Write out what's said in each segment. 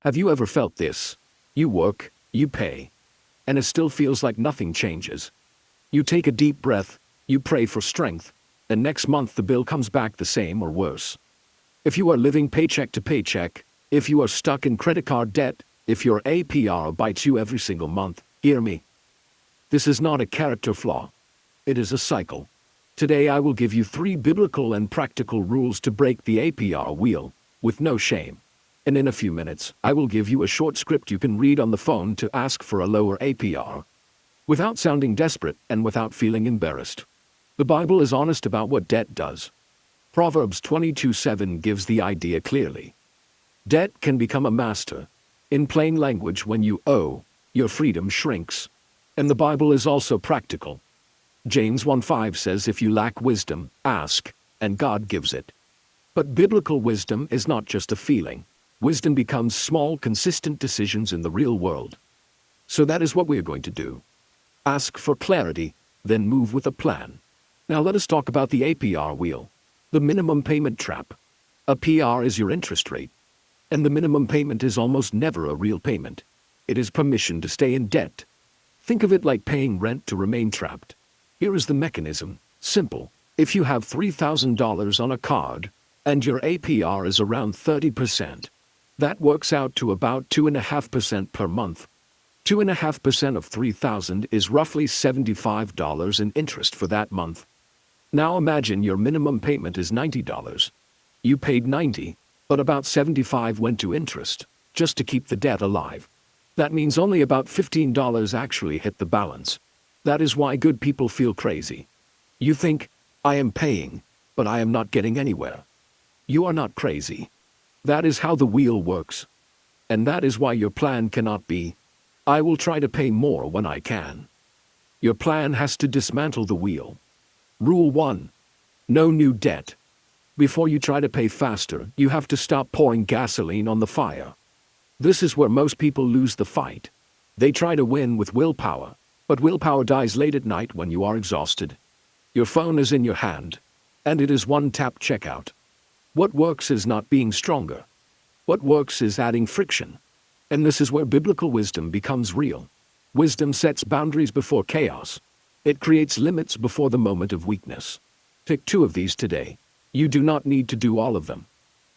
Have you ever felt this? You work, you pay, and it still feels like nothing changes. You take a deep breath, you pray for strength, and next month the bill comes back the same or worse. If you are living paycheck to paycheck, if you are stuck in credit card debt, if your APR bites you every single month, hear me. This is not a character flaw. It is a cycle. Today I will give you 3 biblical and practical rules to break the APR wheel, with no shame. And in a few minutes, I will give you a short script you can read on the phone to ask for a lower APR, without sounding desperate and without feeling embarrassed. The Bible is honest about what debt does. Proverbs 22:7 gives the idea clearly. Debt can become a master. In plain language, when you owe, your freedom shrinks. And the Bible is also practical. James 1:5 says, if you lack wisdom, ask, and God gives it. But biblical wisdom is not just a feeling. Wisdom becomes small, consistent decisions in the real world. So that is what we are going to do. Ask for clarity, then move with a plan. Now let us talk about the APR wheel. The minimum payment trap. APR is your interest rate. And the minimum payment is almost never a real payment. It is permission to stay in debt. Think of it like paying rent to remain trapped. Here is the mechanism. Simple. If you have $3,000 on a card, and your APR is around 30%, that works out to about 2.5% per month. 2.5% of $3,000 is roughly $75 in interest for that month. Now imagine your minimum payment is $90. You paid $90, but about $75 went to interest, just to keep the debt alive. That means only about $15 actually hit the balance. That is why good people feel crazy. You think, I am paying, but I am not getting anywhere. You are not crazy. That is how the wheel works. And that is why your plan cannot be, I will try to pay more when I can. Your plan has to dismantle the wheel. Rule 1. No new debt. Before you try to pay faster, you have to stop pouring gasoline on the fire. This is where most people lose the fight. They try to win with willpower, but willpower dies late at night when you are exhausted. Your phone is in your hand, and it is one-tap checkout. What works is not being stronger. What works is adding friction. And this is where biblical wisdom becomes real. Wisdom sets boundaries before chaos. It creates limits before the moment of weakness. Pick 2 of these today. You do not need to do all of them.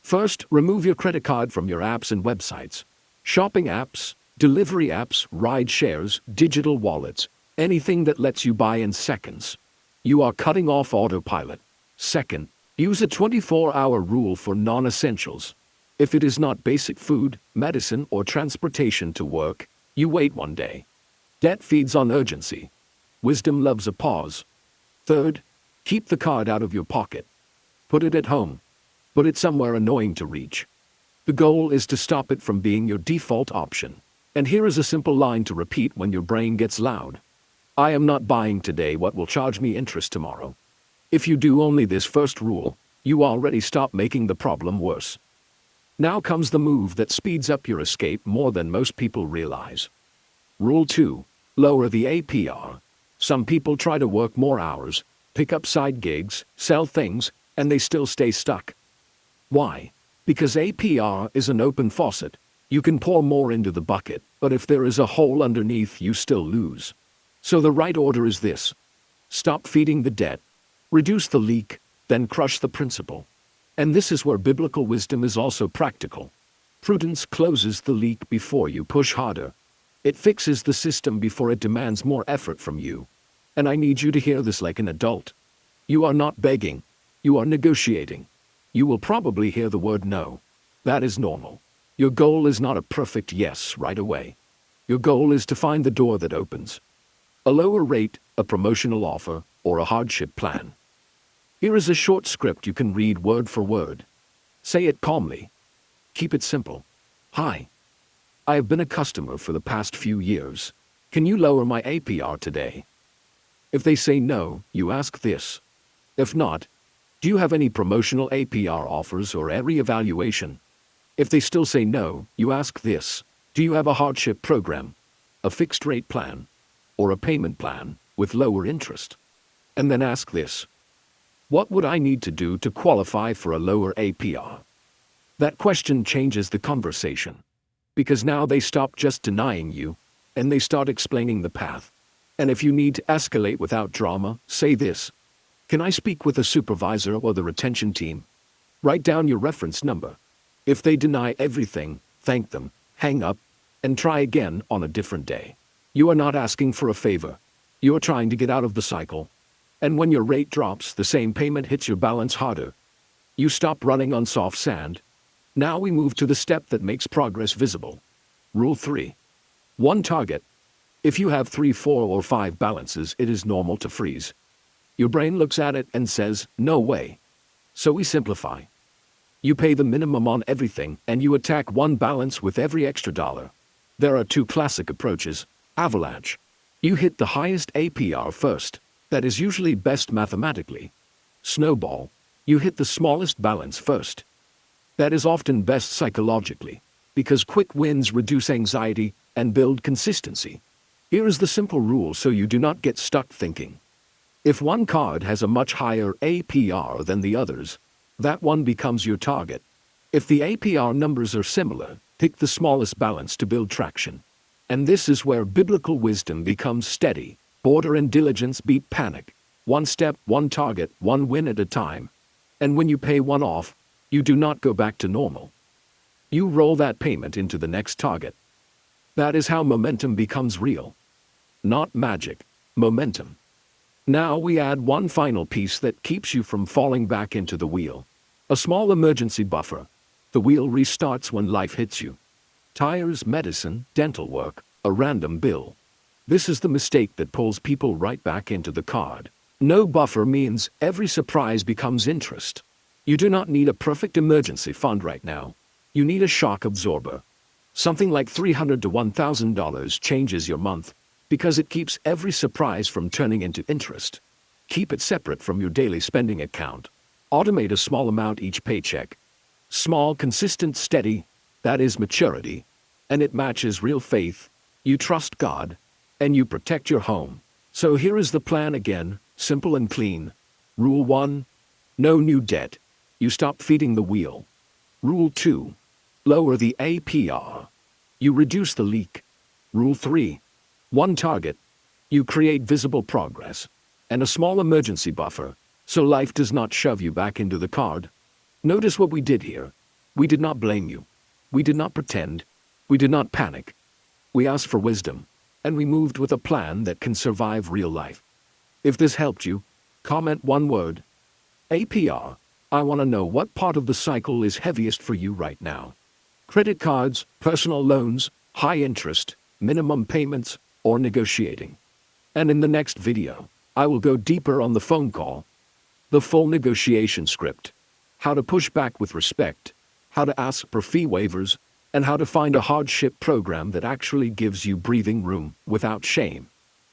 First, remove your credit card from your apps and websites. Shopping apps, delivery apps, ride shares, digital wallets, anything that lets you buy in seconds. You are cutting off autopilot. Second, use a 24-hour rule for non-essentials. If it is not basic food, medicine, or transportation to work, you wait 1 day. Debt feeds on urgency. Wisdom loves a pause. Third, keep the card out of your pocket. Put it at home. Put it somewhere annoying to reach. The goal is to stop it from being your default option. And here is a simple line to repeat when your brain gets loud. I am not buying today what will charge me interest tomorrow. If you do only this first rule, you already stop making the problem worse. Now comes the move that speeds up your escape more than most people realize. Rule 2. Lower the APR. Some people try to work more hours, pick up side gigs, sell things, and they still stay stuck. Why? Because APR is an open faucet. You can pour more into the bucket, but if there is a hole underneath, you still lose. So the right order is this. Stop feeding the debt. Reduce the leak, then crush the principal. And this is where biblical wisdom is also practical. Prudence closes the leak before you push harder. It fixes the system before it demands more effort from you. And I need you to hear this like an adult. You are not begging. You are negotiating. You will probably hear the word no. That is normal. Your goal is not a perfect yes right away. Your goal is to find the door that opens. A lower rate, a promotional offer, or a hardship plan. Here is a short script you can read word for word. Say it calmly. Keep it simple. Hi. I have been a customer for the past few years. Can you lower my APR today? If they say no, you ask this. If not, do you have any promotional APR offers or a reevaluation? If they still say no, you ask this. Do you have a hardship program, a fixed rate plan, or a payment plan with lower interest? And then ask this. What would I need to do to qualify for a lower APR? That question changes the conversation. Because now they stop just denying you, and they start explaining the path. And if you need to escalate without drama, say this: "Can I speak with a supervisor or the retention team?" Write down your reference number. If they deny everything, thank them, hang up, and try again on a different day. You are not asking for a favor. You are trying to get out of the cycle. And when your rate drops, the same payment hits your balance harder. You stop running on soft sand. Now we move to the step that makes progress visible. Rule 3. 1 target. If you have 3, 4, or 5 balances, it is normal to freeze. Your brain looks at it and says, "No way." So we simplify. You pay the minimum on everything, and you attack one balance with every extra dollar. There are 2 classic approaches. Avalanche. You hit the highest APR first. That is usually best mathematically. Snowball. You hit the smallest balance first. That is often best psychologically, because quick wins reduce anxiety and build consistency. Here is the simple rule so you do not get stuck thinking. If one card has a much higher APR than the others, that one becomes your target. If the APR numbers are similar, pick the smallest balance to build traction. And this is where biblical wisdom becomes steady. Order and diligence beat panic. 1 step, 1 target, 1 win at a time. And when you pay one off, you do not go back to normal. You roll that payment into the next target. That is how momentum becomes real. Not magic, momentum. Now we add one final piece that keeps you from falling back into the wheel. A small emergency buffer. The wheel restarts when life hits you. Tires, medicine, dental work, a random bill. This is the mistake that pulls people right back into the card. No buffer means every surprise becomes interest. You do not need a perfect emergency fund right now. You need a shock absorber. Something like $300 to $1,000 changes your month, because it keeps every surprise from turning into interest. Keep it separate from your daily spending account. Automate a small amount each paycheck. Small, consistent, steady, that is maturity. And it matches real faith. You trust God, and you protect your home. So here is the plan again, simple and clean. Rule 1. No new debt. You stop feeding the wheel. Rule 2. Lower the APR. You reduce the leak. Rule 3. 1 target. You create visible progress. And a small emergency buffer, so life does not shove you back into the card. Notice what we did here. We did not blame you. We did not pretend. We did not panic. We asked for wisdom, and we moved with a plan that can survive real life. If this helped you, comment one word. APR. I want to know what part of the cycle is heaviest for you right now. Credit cards, personal loans, high interest, minimum payments, or negotiating. And in the next video, I will go deeper on the phone call, the full negotiation script, how to push back with respect, how to ask for fee waivers, and how to find a hardship program that actually gives you breathing room without shame.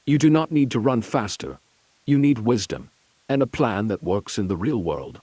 You do not need to run faster. You need wisdom and a plan that works in the real world.